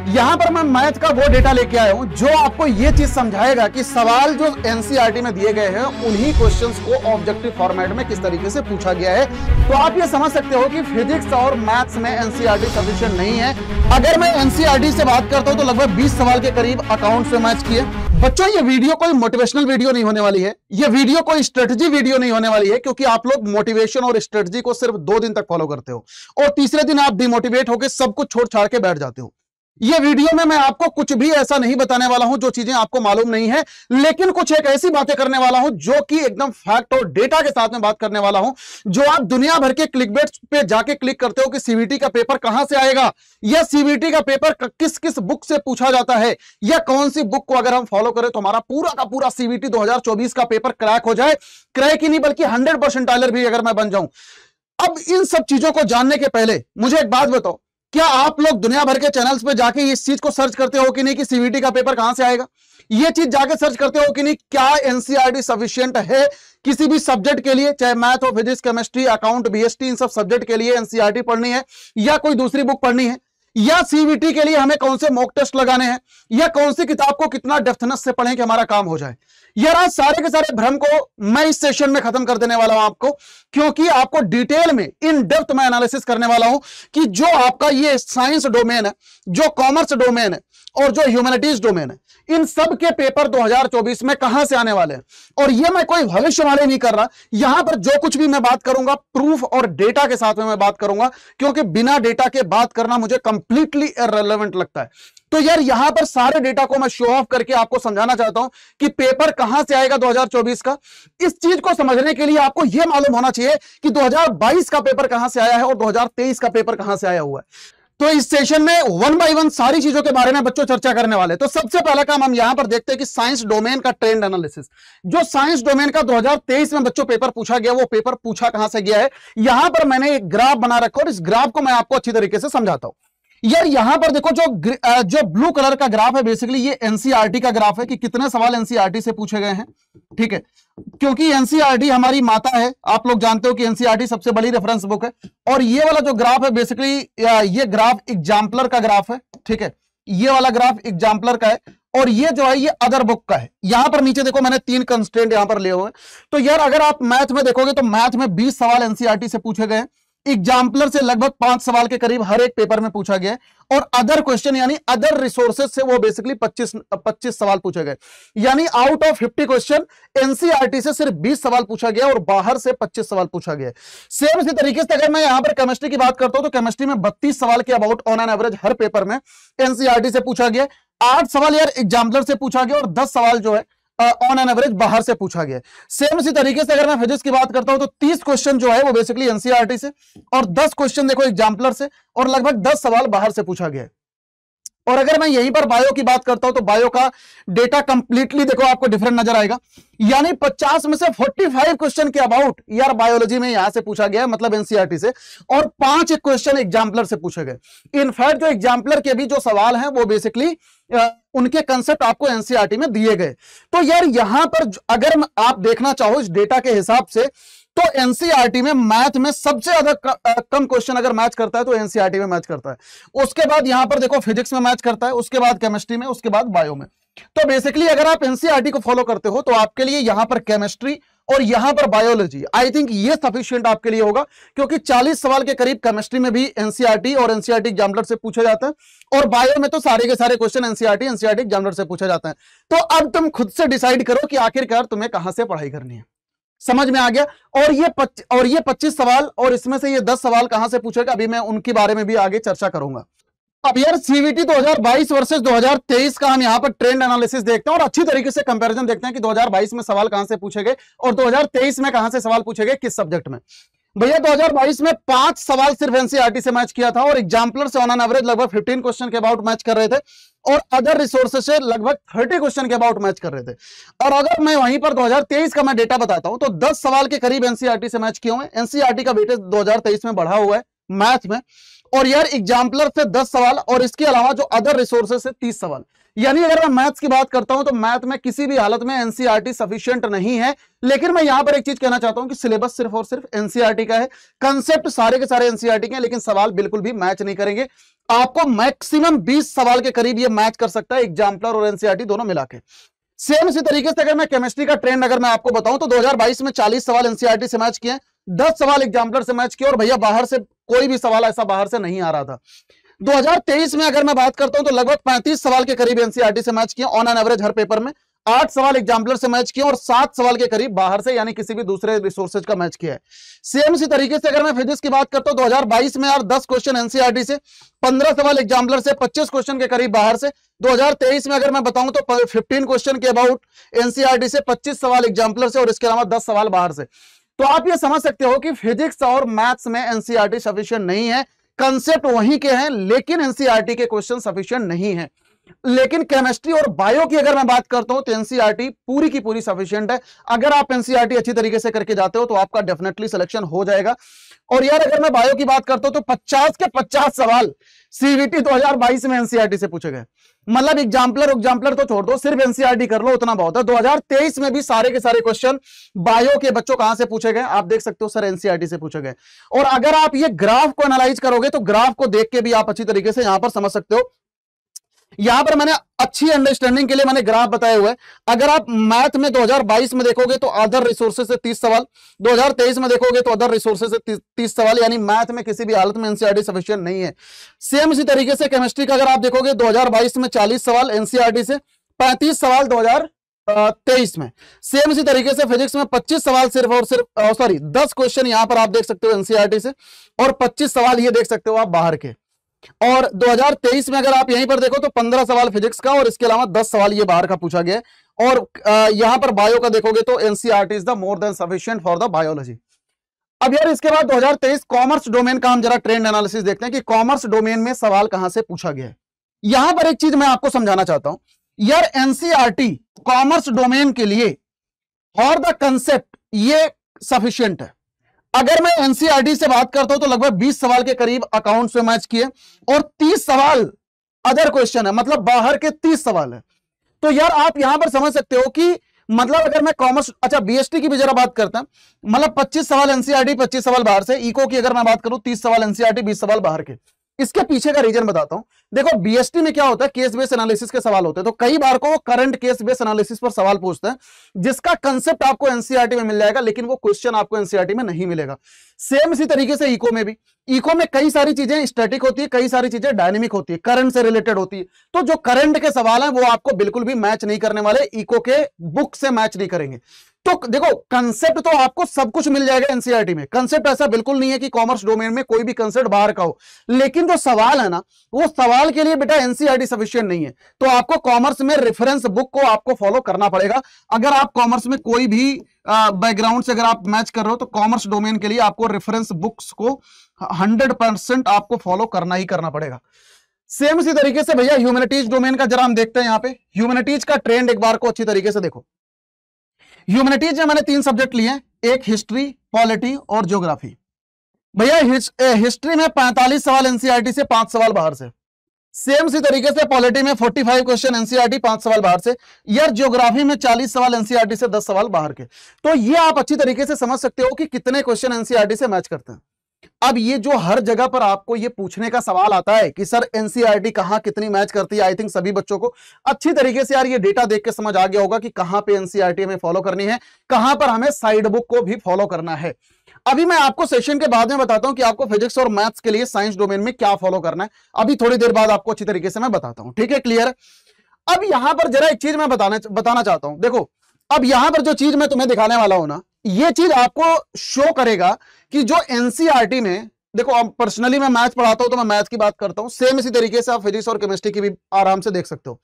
यहां पर मैं मैथ का वो डेटा लेके आया हूं जो आपको ये चीज समझाएगा कि सवाल जो एनसीईआरटी में दिए गए हैं उन्हीं क्वेश्चंस को ऑब्जेक्टिव फॉर्मेट में किस तरीके से पूछा गया है। तो आप ये समझ सकते हो कि फिजिक्स और मैथ्स में एनसीईआरटी सफिशिएंट नहीं है। अगर मैं एनसीईआरटी से बात करता हूं तो लगभग 20 सवाल के करीब अकाउंट से मैच किए। बच्चों, ये वीडियो कोई मोटिवेशनल वीडियो नहीं होने वाली है, ये वीडियो कोई स्ट्रेटजी वीडियो नहीं होने वाली है, क्योंकि आप लोग मोटिवेशन और स्ट्रेटजी को सिर्फ 2 दिन तक फॉलो करते हो और तीसरे दिन आप डिमोटिवेट होकर सब कुछ छोड़ छाड़ के बैठ जाते हो। ये वीडियो में मैं आपको कुछ भी ऐसा नहीं बताने वाला हूं जो चीजें आपको मालूम नहीं है, लेकिन कुछ एक ऐसी बातें करने वाला हूं जो कि एकदम फैक्ट और डेटा के साथ में बात करने वाला हूं, जो आप दुनिया भर के क्लिकबेट पे जाके क्लिक करते हो कि सीवीटी का पेपर कहां से आएगा, या सीवीटी का पेपर किस किस बुक से पूछा जाता है, या कौन सी बुक को अगर हम फॉलो करें तो हमारा पूरा का पूरा सीवीटी 2024 का पेपर क्रैक हो जाए। क्रैक ही नहीं बल्कि 100% भी अगर मैं बन जाऊं। अब इन सब चीजों को जानने के पहले मुझे एक बात बताओ, क्या आप लोग दुनिया भर के चैनल्स पे जाके इस चीज को सर्च करते हो कि नहीं कि सीवीटी का पेपर कहां से आएगा? ये चीज जाके सर्च करते हो कि नहीं क्या एनसीईआरटी सफिशिएंट है किसी भी सब्जेक्ट के लिए, चाहे मैथ हो, फिजिक्स, केमिस्ट्री, अकाउंट, बीएसटी, इन सब सब्जेक्ट के लिए एनसीईआरटी पढ़नी है या कोई दूसरी बुक पढ़नी है, या सीवीटी के लिए हमें कौन से मॉक टेस्ट लगाने हैं, या कौन सी किताब को कितना डेप्थनेस से पढ़ें कि हमारा काम हो जाए। यार आज सारे के सारे भ्रम को मैं इस सेशन में खत्म कर देने वाला हूं आपको, क्योंकि आपको डिटेल में इन डेप्थ में एनालिसिस करने वाला हूं कि जो आपका ये साइंस डोमेन है, जो कॉमर्स डोमेन है और जो ह्यूमैनिटीज डोमेन है, इन सब के पेपर 2024 में कहां से आने वाले हैं। और ये मैं कोई भविष्यवाणी नहीं कर रहा, यहां पर जो कुछ भी मैं बात करूंगा प्रूफ और डेटा के साथ में मैं बात करूंगा, क्योंकि बिना डेटा के बात करना मुझे कंप्लीटली इररिलेवेंट लगता है। तो यार यहां पर सारे डेटा को मैं शो ऑफ करके आपको समझाना चाहता हूं कि पेपर कहां से आएगा 2024 का। इस चीज को समझने के लिए आपको यह मालूम होना चाहिए कि 2022 का पेपर कहां से आया है और 2023 का पेपर कहां से आया हुआ है। तो इस सेशन में 1 बाय 1 सारी चीजों के बारे में बच्चों चर्चा करने वाले। तो सबसे पहला काम हम यहां पर देखते हैं कि साइंस डोमेन का ट्रेंड एनालिसिस। जो साइंस डोमेन का 2023 में बच्चों पेपर पूछा गया, वो पेपर पूछा कहां से गया है। यहां पर मैंने एक ग्राफ बना रखा और इस ग्राफ को मैं आपको अच्छी तरीके से समझाता हूं। यार यहां पर देखो, जो ब्लू कलर का ग्राफ है, बेसिकली ये एनसीईआरटी का ग्राफ है कि कितने सवाल एनसीईआरटी से पूछे गए हैं। ठीक है, क्योंकि एनसीईआरटी हमारी माता है, आप लोग जानते हो कि एनसीईआरटी सबसे बड़ी रेफरेंस बुक है। और ये वाला जो ग्राफ है, बेसिकली ये ग्राफ एग्जाम्पलर का ग्राफ है। ठीक है, ये वाला ग्राफ एग्जाम्पलर का है और ये जो है ये अदर बुक का है। यहां पर नीचे देखो मैंने 3 कंस्ट्रेंट यहां पर लिए हुए हैं। तो यार अगर आप मैथ में देखोगे तो मैथ में 20 सवाल एनसीईआरटी से पूछे गए, एग्जाम्पलर से लगभग 5 सवाल के करीब हर एक पेपर में पूछा गया, और अदर क्वेश्चन यानी अदर रिसोर्सेज से वो बेसिकली 25 सवाल पूछे गए। यानी आउट ऑफ 50 क्वेश्चन एनसीईआरटी से सिर्फ 20 सवाल पूछा गया और बाहर से 25 सवाल पूछा गया। सेम इसी तरीके से अगर मैं यहां पर केमिस्ट्री की बात करता हूं तो केमिस्ट्री में 32 सवाल के about on an average her paper में एनसीईआरटी से पूछा गया। 8 सवाल यार एग्जाम्पलर से पूछा गया और 10 सवाल जो है ऑन एन एवरेज बाहर से पूछा गया। सेम इसी तरीके से अगर मैं फिजिक्स की बात करता हूं तो 30 क्वेश्चन जो है वो बेसिकली एनसीईआरटी से और 10 क्वेश्चन देखो एग्जाम्पलर से और लगभग 10 सवाल बाहर से पूछा गया। और अगर मैं यहीं पर बायो की बात करता हूं तो बायो का डेटा कंप्लीटली देखो आपको डिफरेंट नजर आएगा। यानी 50 में से 45 क्वेश्चन के अबाउट यार बायोलॉजी में यहां से पूछा गया है, मतलब एनसीईआरटी से, और 5 क्वेश्चन एग्जाम्पलर से पूछे गए। इनफैक्ट जो एग्जाम्पलर के भी जो सवाल हैं वो बेसिकली उनके कंसेप्ट आपको एनसीईआरटी में दिए गए। तो यार यहां पर अगर आप देखना चाहो इस डेटा के हिसाब से तो एनसीईआरटी में मैथ में सबसे ज्यादा कम क्वेश्चन अगर मैच करता है तो एनसीईआरटी में मैच करता है। उसके बाद यहां पर देखो फिजिक्स में मैच करता है, उसके बाद केमिस्ट्री में, उसके बाद बायो में। तो बेसिकली अगर आप एनसीईआरटी को फॉलो करते हो तो आपके लिए यहां पर केमिस्ट्री और यहां पर बायोलॉजी, आई थिंक ये सफिशिएंट आपके लिए होगा, क्योंकि 40 सवाल के करीब केमिस्ट्री में भी एनसीईआरटी और एनसीईआरटी एग्जाम्पलर से पूछे जाते हैं, और बायो में तो सारे के सारे क्वेश्चन एनसीईआरटी एग्जाम्पलर से पूछे जाते हैं। तो अब तुम खुद से डिसाइड करो कि आखिरकार तुम्हें कहां से पढ़ाई करनी है। समझ में आ गया? और ये 25 सवाल और इसमें से ये 10 सवाल कहां से पूछेगा, अभी मैं उनके बारे में भी आगे चर्चा करूंगा। अब यार सीवीटी 2022 वर्सेस 2023 का हम यहां पर ट्रेंड एनालिसिस देखते हैं और अच्छी तरीके से कंपैरिजन देखते हैं कि 2022 में सवाल कहां से पूछे गए और 2023 में कहां से सवाल पूछे गए, किस सब्जेक्ट में। भैया 2022 में 5 सवाल सिर्फ एनसीईआरटी से मैच किया था और एग्जाम्पलर से ऑन एन एवरेज लगभग 15 क्वेश्चन के अबाउट मैच कर रहे थे और अदर रिसोर्सेज से लगभग 30 क्वेश्चन के अबाउट मैच कर रहे थे। और अगर मैं वहीं पर 2023 का मैं डेटा बताता हूं तो 10 सवाल के करीब एनसीईआरटी से मैच किए हुए हैं। एनसीईआरटी का वेटेज 2023 में बढ़ा हुआ है, मैथ में, और यार एग्जाम्पलर से 10 सवाल, और इसके अलावा जो अदर रिसोर्सेज से 30 सवाल। यानी अगर मैं मैथ्स की बात करता हूं तो मैथ में किसी भी हालत में एनसीईआरटी सफिशिएंट नहीं है। लेकिन मैं यहां पर एक चीज कहना चाहता हूं कि सिलेबस सिर्फ और सिर्फ एनसीईआरटी का है, कंसेप्ट सारे के सारे एनसीईआरटी के हैं, लेकिन सवाल बिल्कुल भी मैच नहीं करेंगे। आपको मैक्सिमम 20 सवाल के करीब ये मैच कर सकता है एग्जाम्पलर और एनसीईआरटी दोनों मिला के। सेम इसी तरीके से अगर मैं केमिस्ट्री का ट्रेंड अगर मैं आपको बताऊं तो 2022 में 40 सवाल एनसीईआरटी से मैच किए, 10 सवाल एग्जाम्पलर से मैच किए, और भैया बाहर से कोई भी सवाल ऐसा बाहर से नहीं आ रहा था। 2023 में अगर मैं बात करता हूं तो लगभग 35 सवाल के करीब एनसीईआरटी से मैच किए on an average her paper में, 8 सवाल एग्जाम्पलर से मैच किए और 7 सवाल के करीब बाहर से यानी किसी भी दूसरे रिसोर्सेज का मैच किया है। सेम इसी तरीके से अगर मैं फिजिक्स की बात करता हूं 2022 में यार 10 क्वेश्चन एनसीईआरटी से, 15 सवाल एग्जाम्पलर से, 25 क्वेश्चन के करीब बाहर से। 2023 में अगर मैं बताऊं तो 15 क्वेश्चन के अबाउट एनसीईआरटी से, 25 सवाल एग्जाम्पलर से और इसके अलावा 10 सवाल बाहर से। तो आप ये समझ सकते हो कि फिजिक्स और मैथ्स में एनसीईआरटी सफिशिएंट नहीं है, कंसेप्ट वहीं के हैं लेकिन एनसीईआरटी के क्वेश्चन सफिशिएंट नहीं है। लेकिन केमिस्ट्री और बायो की अगर मैं बात करता हूं तो एनसीईआरटी पूरी की पूरी सफिशिएंट है। अगर आप एनसीईआरटी अच्छी तरीके से करके जाते हो तो आपका डेफिनेटली सिलेक्शन हो जाएगा। और यार अगर मैं बायो की बात करता हूं तो 50 के 50 सवाल सीवीटी 2022 में एनसीईआरटी से पूछे गए। मतलब एग्जाम्पलर तो छोड़ दो, सिर्फ एनसीईआरटी कर लो उतना बहुत है। 2023 में भी सारे के सारे क्वेश्चन बायो के बच्चों कहां से पूछे गए, आप देख सकते हो सर एनसीईआरटी से पूछे गए। और अगर आप ये ग्राफ को एनालाइज करोगे तो ग्राफ को देख के भी आप अच्छी तरीके से यहां पर समझ सकते हो। यहां पर मैंने अच्छी अंडरस्टैंडिंग के लिए मैंने ग्राफ बताए हुए। अगर आप मैथ में 2022 में देखोगे तो अदर रिसोर्सेज से 30 सवाल, 2023 में देखोगे तो अदर रिसोर्सेज से 30 सवाल, यानी मैथ में किसी भी हालत में एनसीईआरटी सफिशिएंट नहीं है। सेम इसी तरीके से केमिस्ट्री का अगर आप देखोगे 2022 में 40 सवाल एनसीईआरटी से, 35 सवाल 2023 में। सेम इसी तरीके से फिजिक्स में 25 सवाल सिर्फ और सिर्फ 10 क्वेश्चन यहां पर आप देख सकते हो एनसीईआरटी से, और 25 सवाल ये देख सकते हो आप बाहर के। और 2023 में अगर आप यहीं पर देखो तो 15 सवाल फिजिक्स का और इसके अलावा 10 सवाल ये बाहर का पूछा गया है। और यहां पर बायो का देखोगे तो NCERT is the more than sufficient for the biology. अब यार इसके बाद 2023 कॉमर्स डोमेन का हम जरा ट्रेंड एनालिसिस देखते हैं कि कॉमर्स डोमेन में सवाल कहां से पूछा गया है। यहां पर एक चीज मैं आपको समझाना चाहता हूं, यार एनसीईआरटी कॉमर्स डोमेन के लिए फॉर द कंसेप्ट ये सफिशिएंट है। अगर मैं एनसीईआरटी से बात करता हूं तो लगभग 20 सवाल के करीब अकाउंट से मैच किए और 30 सवाल अदर क्वेश्चन है, मतलब बाहर के 30 सवाल है। तो यार आप यहां पर समझ सकते हो कि मतलब अगर मैं कॉमर्स, अच्छा बीएसटी की भी जरा बात करता हूं, मतलब 25 सवाल एनसीईआरटी, 25 सवाल बाहर से। इको की अगर मैं बात करूं 30 सवाल एनसीईआरटी, 20 सवाल बाहर के। इसके पीछे का रीजन बताता हूं। देखो बीएसटी में क्या होता है, केस बेस्ड एनालिसिस के सवाल होते हैं, तो कई बार को वो करंट केस बेस्ड एनालिसिस पर सवाल पूछते हैं जिसका कंसेप्ट आपको एनसीईआरटी में मिल जाएगा, लेकिन वो क्वेश्चन आपको एनसीईआरटी में नहीं मिलेगा। सेम इसी तरीके से इको में भी, इको में कई सारी चीजें स्टैटिक होती है, कई सारी चीजें डायनेमिक होती है, करंट से रिलेटेड होती है। तो जो करंट के सवाल हैं वो आपको बिल्कुल भी मैच नहीं करने वाले, इको के बुक से मैच नहीं करेंगे। तो देखो कंसेप्ट तो आपको सब कुछ मिल जाएगा एनसीईआरटी में, कंसेप्ट ऐसा बिल्कुल नहीं है कि कॉमर्स डोमेन में कोई भी कंसेप्ट बाहर का हो, लेकिन जो सवाल है ना वो सवाल के लिए बेटा एनसीईआरटी सफिशिएंट नहीं है। तो आपको कॉमर्स में रेफरेंस बुक को आपको फॉलो करना पड़ेगा। अगर आप कॉमर्स में कोई भी बैकग्राउंड से अगर आप मैच कर रहे हो तो कॉमर्स डोमेन के लिए आपको रेफरेंस बुक्स को 100% आपको फॉलो करना ही करना पड़ेगा। सेम इसी तरीके से भैया ह्यूमैनिटीज डोमेन का जरा हम देखते हैं। यहां पे ह्यूमैनिटीज का ट्रेंड एक बार को अच्छी तरीके से देखो। ह्यूमैनिटीज में मैंने 3 सब्जेक्ट लिए हैं, एक हिस्ट्री, पॉलिटी और ज्योग्राफी। भैया हिस्ट्री में 45 सवाल एनसीईआरटी से, 5 सवाल बाहर से। सेम इसी तरीके से पॉलिटी में 45 क्वेश्चन एनसीईआरटी, 5 सवाल बाहर से। यार ज्योग्राफी में 40 सवाल एनसीईआरटी से, 10 सवाल बाहर के। तो ये आप अच्छी तरीके से समझ सकते हो कि कितने क्वेश्चन एनसीईआरटी से मैच करते हैं। अब ये जो हर जगह पर आपको ये पूछने का सवाल आता है कि सर एनसीईआरटी कहां कितनी मैच करती है, आई थिंक सभी बच्चों को अच्छी तरीके से यार ये डेटा देख के समझ आ गया होगा कि कहां पे एनसीईआरटी हमें फॉलो करनी है, कहां पर हमें साइड बुक को भी फॉलो करना है। अभी मैं आपको सेशन के बाद में बताता हूं कि आपको फिजिक्स और मैथ्स के लिए साइंस डोमेन में क्या फॉलो करना है। अभी थोड़ी देर बाद आपको अच्छी तरीके से मैं बताता हूं, ठीक है, क्लियर। अब यहां पर जरा एक चीज मैं बताना चाहता हूं। देखो अब यहां पर जो चीज मैं तुम्हें दिखाने वाला हूं ना, ये चीज आपको शो करेगा कि जो एनसीईआरटी में, देखो अब पर्सनली मैं मैथ पढ़ाता हूं तो मैं मैथ की बात करता हूं, सेम इसी तरीके से आप फिजिक्स और केमिस्ट्री की भी आराम से देख सकते हो।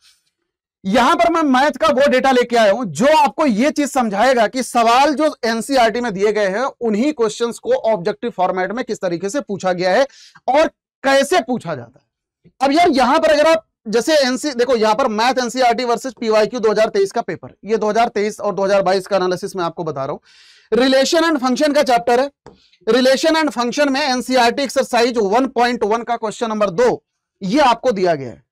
यहां पर मैं मैथ का वो डेटा लेके आया हूं जो आपको ये चीज समझाएगा कि सवाल जो एनसीईआरटी में दिए गए हैं उन्हीं क्वेश्चंस को ऑब्जेक्टिव फॉर्मेट में किस तरीके से पूछा गया है और कैसे पूछा जाता है। अब यार यहां पर अगर आप जैसे देखो यहां पर मैथ एनसीईआरटी वर्सेस पीवाईक्यू 2023 का पेपर, ये 2023 और 2022 का एनालिसिस मैं आपको बता रहा हूं। रिलेशन एंड फंक्शन का चैप्टर है। रिलेशन एंड फंक्शन में एनसीईआरटी एक्सरसाइज 1.1 का क्वेश्चन नंबर 2 ये आपको दिया गया है।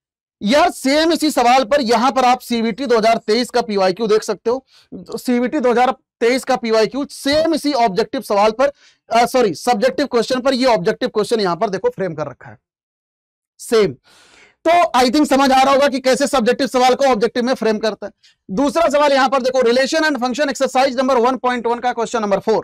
यार सेम इसी सवाल पर यहां पर आप सीवीटी 2023 का पीवाईक्यू देख सकते हो। सीवीटी 2023 का पीवाईक्यू सेम इसी ऑब्जेक्टिव सवाल पर सब्जेक्टिव क्वेश्चन पर ये ऑब्जेक्टिव क्वेश्चन यहां पर देखो फ्रेम कर रखा है सेम। तो आई थिंक समझ आ रहा होगा कि कैसे सब्जेक्टिव सवाल को ऑब्जेक्टिव में फ्रेम करता है। दूसरा सवाल यहां पर देखो, relation and function exercise number 1.1 का क्वेश्चन नंबर 4।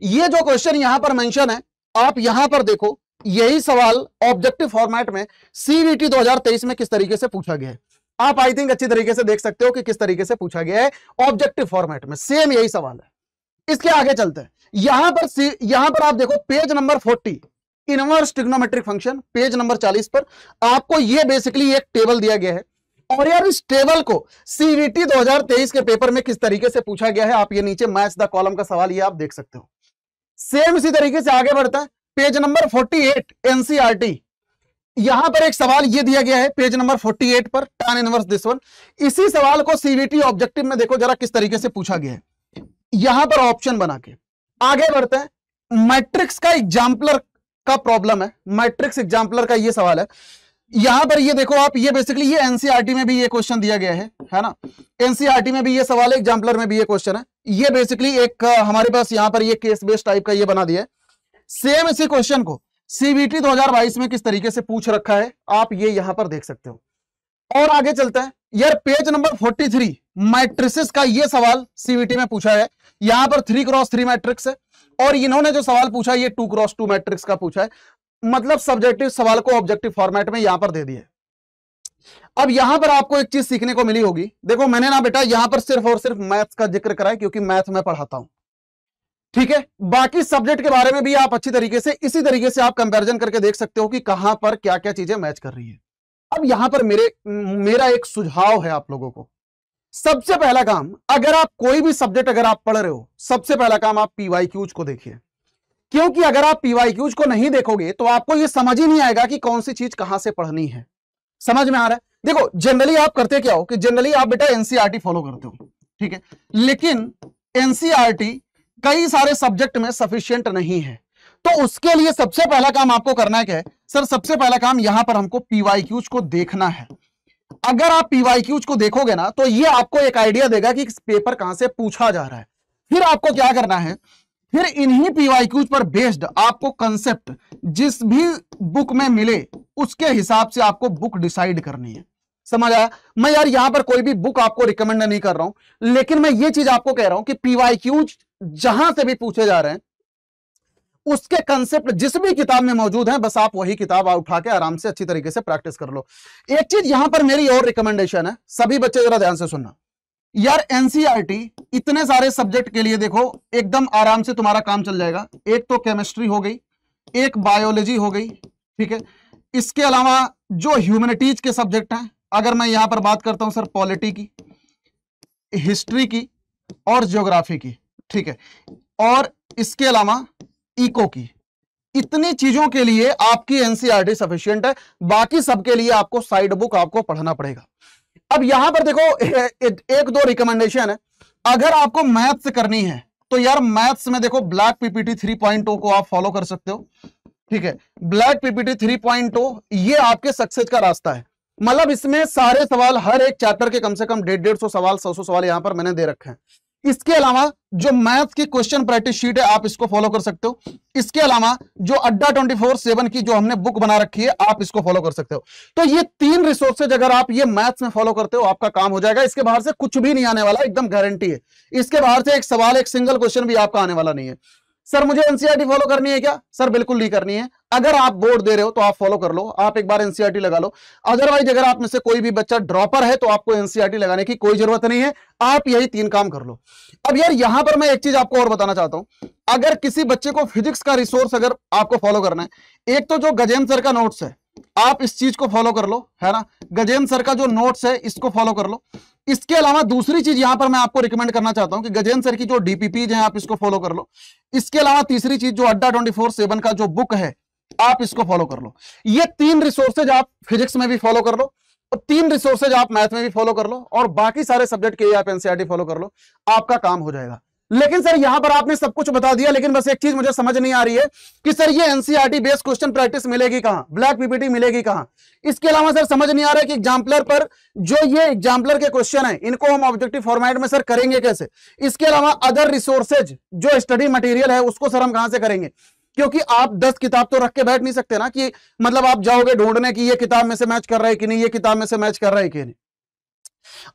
ये जो क्वेश्चन यहां पर मेंशन है, आप यहां पर देखो, यही सवाल ऑब्जेक्टिव फॉर्मेट में सीवीटी 2023 में किस तरीके से पूछा गया है। आप आई थिंक अच्छी तरीके से देख सकते हो कि किस तरीके से पूछा गया है ऑब्जेक्टिव फॉर्मेट में, सेम यही सवाल है। इसके आगे चलते हैं। यहां पर आप देखो page number 40 inverse trigonometric function, page number 40 पर आपको ये बेसिकली एक टेबल दिया गया है। और यार इस टेबल को सीवीटी 2023 के पेपर में किस तरीके से पूछा गया है, आप ये नीचे मैच द कॉलम का सवाल ये आप देख सकते हो। सेम इसी तरीके से आगे बढ़ता है, पेज नंबर 48 एनसीईआरटी, यहां पर एक सवाल ये दिया गया है पेज नंबर 48 पर, tan इनवर्स दिस वन। इसी सवाल को सीवीटी ऑब्जेक्टिव में देखो जरा किस तरीके से पूछा गया है, यहां पर ऑप्शन बना के। आगे बढ़ते हैं, मैट्रिक्स का एग्जाम्पलर का प्रॉब्लम है, मैट्रिक्स एग्जाम्पलर का ये सवाल है। यहां पर ये देखो आप, ये बेसिकली ये एनसीईआरटी में भी ये क्वेश्चन दिया गया है ना, एनसीईआरटी में भी ये सवाल है, एग्जाम्पलर में भी ये क्वेश्चन है। ये बेसिकली एक हमारे पास यहां पर ये केस बेस्ड टाइप का ये बना दिया है। सेम इसी क्वेश्चन को सीवीटी 2022 में किस तरीके से पूछ रखा है, आप ये यहां पर देख सकते हो। और आगे चलता है, यार पेज नंबर 43 मैट्रिसेस का ये सवाल सीवीटी में पूछा है। यहां पर 3x3 मैट्रिक्स है और इन्होंने जो सवाल पूछा है ये 2x2 मैट्रिक्स का पूछा है। मतलब सब्जेक्टिव सवाल को ऑब्जेक्टिव फॉर्मेट में यहां पर दे दिया। अब यहां पर आपको एक चीज सीखने को मिली होगी, देखो मैंने ना बेटा यहां पर सिर्फ और सिर्फ मैथ्स का जिक्र करा है क्योंकि मैथ में पढ़ाता हूं, ठीक है। बाकी सब्जेक्ट के बारे में भी आप अच्छी तरीके से इसी तरीके से आप कंपैरिजन करके देख सकते हो कि कहां पर क्या क्या चीजें मैच कर रही है। अब यहां पर मेरा एक सुझाव है आप लोगों को। सबसे पहला काम, अगर आप कोई भी सब्जेक्ट अगर आप पढ़ रहे हो, सबसे पहला काम आप पीवाईक्यूज को देखिए, क्योंकि अगर आप पीवाईक्यूज को नहीं देखोगे तो आपको यह समझ ही नहीं आएगा कि कौन सी चीज कहां से पढ़नी है। समझ में आ रहा है? देखो जनरली आप करते क्या हो कि जनरली आप बेटा एनसीईआरटी फॉलो करते हो, ठीक है, लेकिन एनसीईआरटी कई सारे सब्जेक्ट में सफिशिएंट नहीं है। तो उसके लिए सबसे पहला काम आपको करना है क्या है सर, सबसे पहला काम यहां पर हमको पीवाईक्यूज को देखना है। अगर आप पीवाईक्यूज को देखोगे ना तो ये आपको एक आइडिया देगा कि पेपर कहां से पूछा जा रहा है। फिर आपको क्या करना है, फिर इन्हीं पीवाईक्यूज पर बेस्ड आपको कंसेप्ट जिस भी बुक में मिले उसके हिसाब से आपको बुक डिसाइड करनी है। समझ आया? मैं यार यहां पर कोई भी बुक आपको रिकमेंड नहीं कर रहा हूं, लेकिन मैं ये चीज आपको कह रहा हूं कि पीवाईक्यूज जहां से भी पूछे जा रहे हैं उसके कंसेप्ट जिस भी किताब में मौजूद है, बस आप वही किताब उठा के आराम से अच्छी तरीके से प्रैक्टिस कर लो। एक चीज यहां पर मेरी और रिकमेंडेशन है, सभी बच्चे जरा ध्यान से सुनना। यार एनसीईआरटी इतने सारे सब्जेक्ट के लिए देखो एकदम आराम से तुम्हारा काम चल जाएगा। एक तो केमिस्ट्री हो गई, एक बायोलॉजी हो गई, ठीक है। इसके अलावा जो ह्यूमैनिटीज के सब्जेक्ट हैं, अगर मैं यहां पर बात करता हूं सर पॉलिटी की, हिस्ट्री की और ज्योग्राफी की, ठीक है, और इसके अलावा इको की, इतनी चीजों के लिए आपकी एनसीईआरटी सफिशिएंट है। बाकी सबके लिए आपको साइड बुक आपको पढ़ना पड़ेगा। अब यहां पर देखो एक दो रिकमेंडेशन है। अगर आपको मैथ्स करनी है तो यार मैथ्स में देखो ब्लैक पीपीटी 3.0 को आप फॉलो कर सकते हो, ठीक है। ब्लैक पीपीटी 3.0 ये आपके सक्सेस का रास्ता है। मतलब इसमें सारे सवाल हर एक चैप्टर के कम से कम 150 सवाल 100 सवाल यहां पर मैंने दे रखे हैं। इसके अलावा जो मैथ्स की क्वेश्चन प्रैक्टिस शीट है आप इसको फॉलो कर सकते हो। इसके अलावा जो अड्डा 24/7 की जो हमने बुक बना रखी है आप इसको फॉलो कर सकते हो। तो ये 3 रिसोर्सेज अगर आप ये मैथ्स में फॉलो करते हो आपका काम हो जाएगा। इसके बाहर से कुछ भी नहीं आने वाला, एकदम गारंटी है। इसके बाहर से एक सवाल, एक सिंगल क्वेश्चन भी आपका आने वाला नहीं है। सर मुझे एनसीईआरटी फॉलो करनी है क्या? सर बिल्कुल नहीं करनी है। अगर आप बोर्ड दे रहे हो तो आप फॉलो कर लो, आप एक बार एनसीईआरटी लगा लो। अदरवाइज अगर आप में से कोई भी बच्चा ड्रॉपर है तो आपको एनसीईआरटी लगाने की कोई जरूरत नहीं है। आप यही 3 काम कर लो। अब यार यहां पर मैं एक चीज आपको और बताना चाहता हूं। अगर किसी बच्चे को फिजिक्स का रिसोर्स अगर आपको फॉलो करना है, एक तो जो गजेंद्र सर का नोट्स है आप इस चीज को फॉलो कर लो, है ना। गजेंद्र सर का जो नोट्स है इसको फॉलो कर लो। इसके अलावा दूसरी चीज यहां पर मैं आपको रिकमेंड करना चाहता हूं कि गजेंद्र सर की जो डीपीपीज हैं आप इसको फॉलो कर लो। इसके अलावा तीसरी चीज जो अड्डा 24/7 का जो बुक है आप इसको फॉलो कर लो। ये 3 रिसोर्सेज आप फिजिक्स में भी फॉलो कर लो और 3 रिसोर्सेज आप मैथ में भी फॉलो कर लो और बाकी सारे सब्जेक्ट के लिए आप एनसीईआरटी फॉलो कर लो, आपका काम हो जाएगा। लेकिन सर यहां पर आपने सब कुछ बता दिया, लेकिन बस एक चीज मुझे समझ नहीं आ रही है कि सर ये एनसीईआरटी बेस्ड क्वेश्चन प्रैक्टिस मिलेगी कहां, ब्लैक पीपीटी मिलेगी कहां। इसके अलावा सर समझ नहीं आ रहा है कि एग्जाम्पलर पर जो ये एग्जाम्पलर के क्वेश्चन है इनको हम ऑब्जेक्टिव फॉर्मेट में सर करेंगे कैसे। इसके अलावा अदर रिसोर्सेज जो स्टडी मटेरियल है उसको सर हम कहां से करेंगे, क्योंकि आप 10 किताब तो रख के बैठ नहीं सकते ना कि मतलब आप जाओगे ढूंढने की ये किताब में से मैच कर रहा है कि नहीं, ये किताब में से मैच कर रहा है कि नहीं।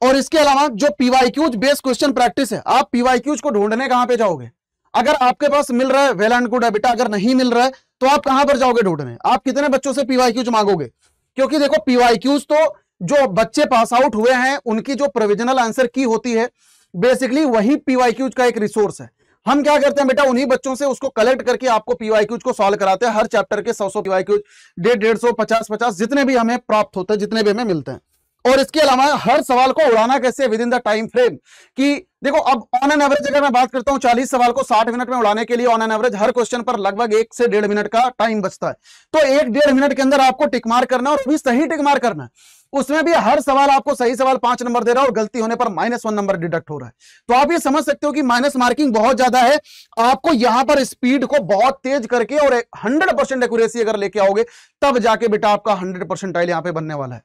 और इसके अलावा जो पीवाईक्यूज बेस्ड क्वेश्चन प्रैक्टिस है, आप पीवाईक्यूज को ढूंढने कहां पे जाओगे। अगर आपके पास मिल रहा है वेल एंड गुड है बेटा, अगर नहीं मिल रहा है तो आप कहां पर जाओगे ढूंढने, आप कितने बच्चों से पीवाईक्यूज मांगोगे। क्योंकि देखो पीवाईक्यूज तो जो बच्चे पास आउट हुए हैं उनकी जो प्रोविजनल आंसर की होती है बेसिकली वही पीवाईक्यूज का एक रिसोर्स है। हम क्या करते हैं बेटा, उन्हीं बच्चों से उसको कलेक्ट करके आपको पीवाईक्यूज को सॉल्व कराते हैं। हर चैप्टर के 100 पीवाईक्यूज, 150, 50 जितने भी हमें प्राप्त होते हैं, जितने भी हमें मिलते हैं। और इसके अलावा हर सवाल को उड़ाना कैसे with in the time frame, कि देखो अब ऑन एन एवरेज अगर मैं बात करता हूं 40 सवाल को 60 मिनट में उड़ाने के लिए on an average her question पर लगभग 1 से 1.5 मिनट का टाइम बचता है। तो 1-1.5 मिनट के अंदर आपको टिक मार करना और भी सही टिक मार करना है। उसमें भी हर सवाल आपको सही सवाल 5 नंबर दे रहा है और गलती होने पर -1 नंबर डिडक्ट हो रहा है। तो आप ये समझ सकते हो कि माइनस मार्किंग बहुत ज्यादा है। आपको यहां पर स्पीड को बहुत तेज करके और 100% एक्यूरेसी अगर लेके आओगे तब जाके बेटा आपका 100% यहां पे बनने वाला है।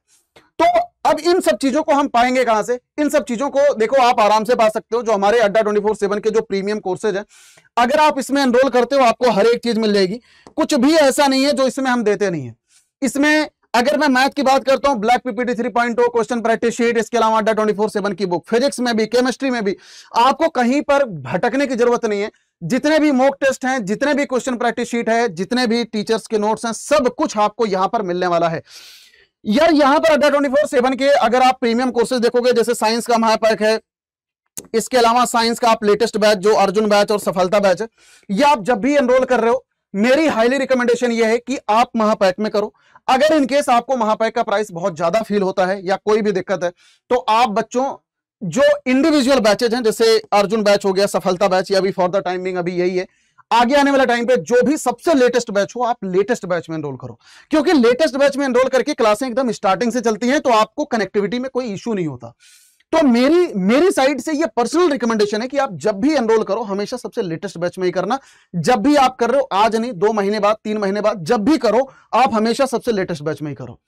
तो अब इन सब चीजों को हम पाएंगे कहां से, इन सब चीजों को देखो आप आराम से पा सकते हो जो हमारे अड्डा 24/7 के जो प्रीमियम कोर्सेज है। अगर आप इसमें एनरोल करते हो आपको हर एक चीज मिल जाएगी, कुछ भी ऐसा नहीं है जो इसमें हम देते नहीं है। इसमें अगर मैं मैथ की बात करता हूं black PPT 3.0 question practice sheet, इसके अलावा अड्डा 24/7 की बुक, फिजिक्स में भी केमिस्ट्री में भी आपको कहीं पर भटकने की जरूरत नहीं है। जितने भी मॉक टेस्ट हैं, जितने भी क्वेश्चन प्रैक्टिस शीट है, जितने भी टीचर्स के नोट्स हैं, सब कुछ आपको यहां पर मिलने वाला है यार। यहां पर अड्डा 24/7 के अगर आप प्रीमियम कोर्सेज देखोगे जैसे साइंस का महापैक है, इसके अलावा साइंस का आप लेटेस्ट बैच जो अर्जुन बैच और सफलता बैच है, ये आप जब भी एनरोल कर रहे हो मेरी हाईली रिकमेंडेशन ये है कि आप महापैक में करो। अगर इनकेस आपको महापैक का प्राइस बहुत ज्यादा फील होता है या कोई भी दिक्कत है तो आप बच्चों जो इंडिविजुअल बैचेज हैं जैसे अर्जुन बैच हो गया, सफलता बैच, या अभी फॉर द टाइमिंग अभी यही है, आगे आने वाला टाइम पे जो भी सबसे लेटेस्ट बैच हो आप लेटेस्ट बैच में एनरोल करो। क्योंकि लेटेस्ट बैच में एनरोल करके क्लासें एकदम स्टार्टिंग से चलती हैं तो आपको कनेक्टिविटी में कोई इश्यू नहीं होता। तो मेरी साइड से ये पर्सनल रिकमेंडेशन है कि आप जब भी एनरोल करो हमेशा सबसे लेटेस्ट बैच में ही करना। जब भी आप कर रहे हो, आज नहीं 2 महीने बाद, 3 महीने बाद, जब भी करो आप हमेशा सबसे लेटेस्ट बैच में ही करो।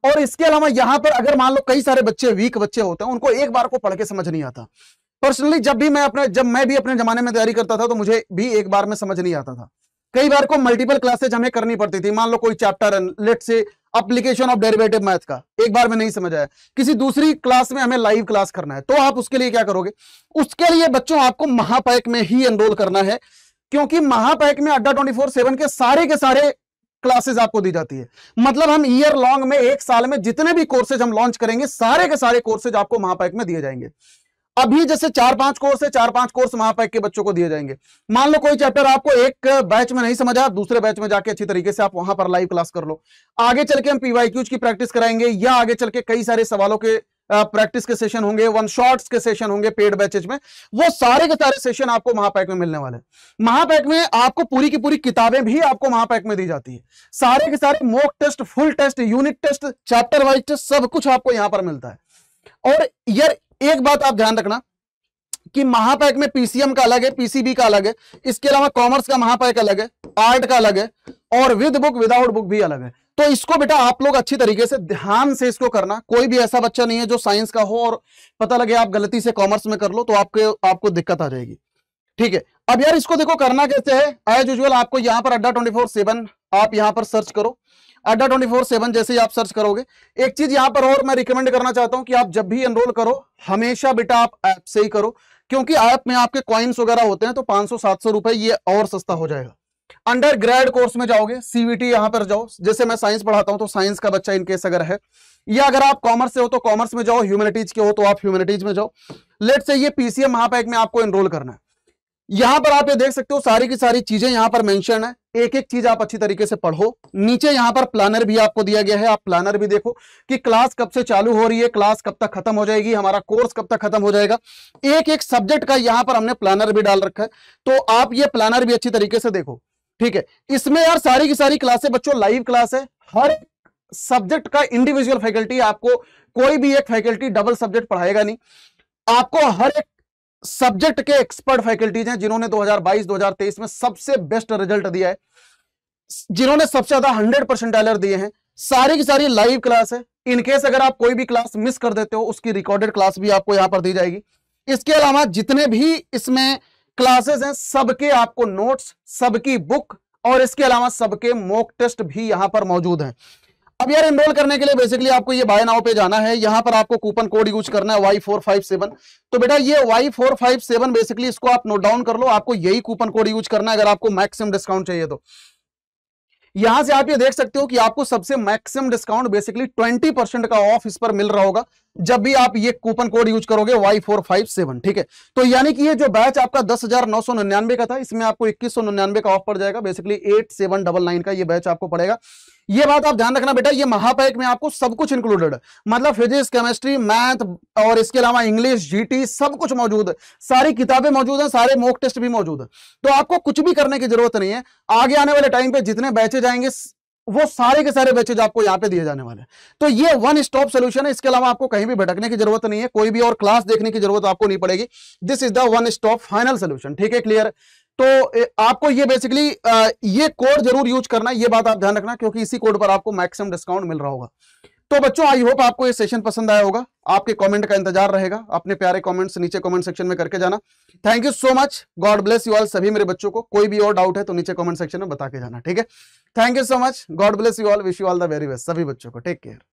और इसके अलावा यहां पर अगर मान लो कई सारे बच्चे वीक बच्चे होते हैं, उनको एक बार को पढ़ के समझ नहीं आता। पर्सनली जब मैं भी अपने जमाने में तैयारी करता था तो मुझे भी एक बार में समझ नहीं आता था। कई बार को मल्टीपल क्लासेज हमें करनी पड़ती थी। मान लो कोई चैप्टर लेट से एप्लीकेशन ऑफ डेरिवेटिव मैथ का एक बार में नहीं समझ आया, किसी दूसरी क्लास में हमें लाइव क्लास करना है, तो आप उसके लिए क्या करोगे, उसके लिए बच्चों आपको महापैक में ही एनरोल करना है। क्योंकि महापैक में अड्डा 24/7 के सारे क्लासेस आपको दी जाती है। मतलब हम ईयर लॉन्ग में, एक साल में जितने भी कोर्सेज हम लॉन्च करेंगे सारे के सारे कोर्सेज आपको महापैक में दिए जाएंगे। अभी जैसे 4-5 कोर्स है, 4-5 कोर्स महापैक के बच्चों को दिए जाएंगे। मान लो कोई चैप्टर आपको एक बैच में नहीं समझा, दूसरे बैच में जाके अच्छी तरीके से आप वहां पर लाइव क्लास कर लो। आगे चल के हम पीवाईक्यूज की प्रैक्टिस कराएंगे या आगे चल के कई सारे सवालों के प्रैक्टिस के सेशन होंगे, वन शॉट्स के सेशन होंगे पेड बैचेज में, वो सारे के सारे सेशन आपको महापैक में मिलने वाले हैं। महापैक में आपको पूरी की पूरी किताबें भी आपको महापैक में दी जाती है। सारे के सारे mock test, full test, unit test, chapter wise test, सब कुछ आपको यहां पर मिलता है। और यार एक बात आप ध्यान रखना कि महापैक में पीसीएम का अलग है, पीसीबी का अलग है, इसके अलावा कॉमर्स का महापैक अलग है, आर्ट का अलग है और विद बुक विदाउट बुक भी अलग है। तो इसको बेटा आप लोग अच्छी तरीके से ध्यान से इसको करना। कोई भी ऐसा बच्चा नहीं है जो साइंस का हो और पता लगे आप गलती से कॉमर्स में कर लो तो आपको दिक्कत आ जाएगी। ठीक है, अब यार इसको देखो करना कैसे है। एज यूजुअल आपको यहां पर अड्डा 24/7 आप यहां पर सर्च करो। अड्डा 24/7 जैसे ही आप सर्च करोगे, एक चीज यहां पर और मैं रिकमेंड करना चाहता हूं कि आप जब भी एनरोल करो हमेशा बेटा आप ऐप से ही करो। क्योंकि ऐप में आपके कॉइन्स वगैरह होते हैं तो 500-700 रुपए ये और सस्ता हो जाएगा। अंडर ग्रेड कोर्स में जाओगे, सीवीटी यहां पर जाओ, जैसे मैं साइंस पढ़ाता हूं तो साइंस का बच्चा इनकेस अगर है, या अगर आप कॉमर्स से हो तो कॉमर्स में जाओ, ह्यूमैनिटीज के हो तो आप ह्यूमैनिटीज में जाओ। लेट से ये पीसीएम महापैक में आपको एनरोल करना है। यहां पर आप ये देख सकते हो सारी की सारी चीजें यहां पर मेंशन है, एक एक चीज आप अच्छी तरीके से पढ़ो। नीचे यहां पर प्लानर भी आपको दिया गया है, आप प्लानर भी देखो कि क्लास कब से चालू हो रही है, क्लास कब तक खत्म हो जाएगी, हमारा कोर्स कब तक खत्म हो जाएगा। एक एक सब्जेक्ट का यहां पर हमने प्लानर भी डाल रखा है, तो आप ये प्लानर भी अच्छी तरीके से देखो। ठीक है, इसमें यार सारी की सारी क्लासें बच्चों लाइव क्लास है। हर सब्जेक्ट का इंडिविजुअल फैकल्टी, आपको कोई भी एक फैकल्टी डबल सब्जेक्ट पढ़ाएगा नहीं। आपको हर एक सब्जेक्ट के एक्सपर्ट फैकल्टीज हैं जिन्होंने 2022-2023 में सबसे बेस्ट रिजल्ट दिया है, जिन्होंने सबसे ज्यादा 100% दिए हैं। सारी की सारी लाइव क्लास है। इनकेस अगर आप कोई भी क्लास मिस कर देते हो, उसकी रिकॉर्डेड क्लास भी आपको यहां पर दी जाएगी। इसके अलावा जितने भी इसमें क्लासेस हैं, सबके आपको नोट्स, सबकी बुक और इसके अलावा सबके मॉक टेस्ट भी यहां पर मौजूद हैं। अब यार एनरोल करने के लिए बेसिकली आपको ये बाय नाउ पे जाना है। यहां पर आपको कूपन कोड यूज करना है Y457। तो बेटा ये Y457 बेसिकली इसको आप नोट डाउन कर लो, आपको यही कूपन कोड यूज करना है अगर आपको मैक्सिमम डिस्काउंट चाहिए तो। यहां से आप ये देख सकते हो कि आपको सबसे मैक्सिमम डिस्काउंट बेसिकली 20% का ऑफ इस पर मिल रहा होगा जब भी आप ये कूपन कोड यूज करोगे Y457। ठीक है, तो यानी कि ये जो बैच आपका 10,999 का था, इसमें आपको 2199 का ऑफ पड़ जाएगा। बेसिकली 8799 का ये बैच आपको पड़ेगा। ये बात आप ध्यान रखना बेटा, ये महापैक में आपको सब कुछ इंक्लूडेड है, मतलब फिजिक्स, केमिस्ट्री, मैथ और इसके अलावा इंग्लिश, जीटी सब कुछ मौजूद है। सारी किताबें मौजूद हैं, सारे मॉक टेस्ट भी मौजूद है। तो आपको कुछ भी करने की जरूरत नहीं है। आगे आने वाले टाइम पे जितने बैचेज आएंगे वो सारे के सारे बैचेज आपको यहां पे दिए जाने वाले हैं। तो ये वन स्टॉप सोल्यूशन है। इसके अलावा आपको कहीं भी भटकने की जरूरत नहीं है, कोई भी और क्लास देखने की जरूरत आपको नहीं पड़ेगी। This is the one stop final solution. ठीक है, क्लियर? तो आपको ये बेसिकली ये कोड जरूर यूज करना है, ये बात आप ध्यान रखना, क्योंकि इसी कोड पर आपको मैक्सिमम डिस्काउंट मिल रहा होगा। तो बच्चों आई होप आपको ये सेशन पसंद आया होगा। आपके कमेंट का इंतजार रहेगा, अपने प्यारे कमेंट्स नीचे कमेंट सेक्शन में करके जाना। Thank you so much, god bless you all. सभी मेरे बच्चों को कोई भी और डाउट है तो नीचे कमेंट सेक्शन में बता के जाना। ठीक है, thank you so much, god bless you all, wish you all the very best सभी बच्चों को। Take care.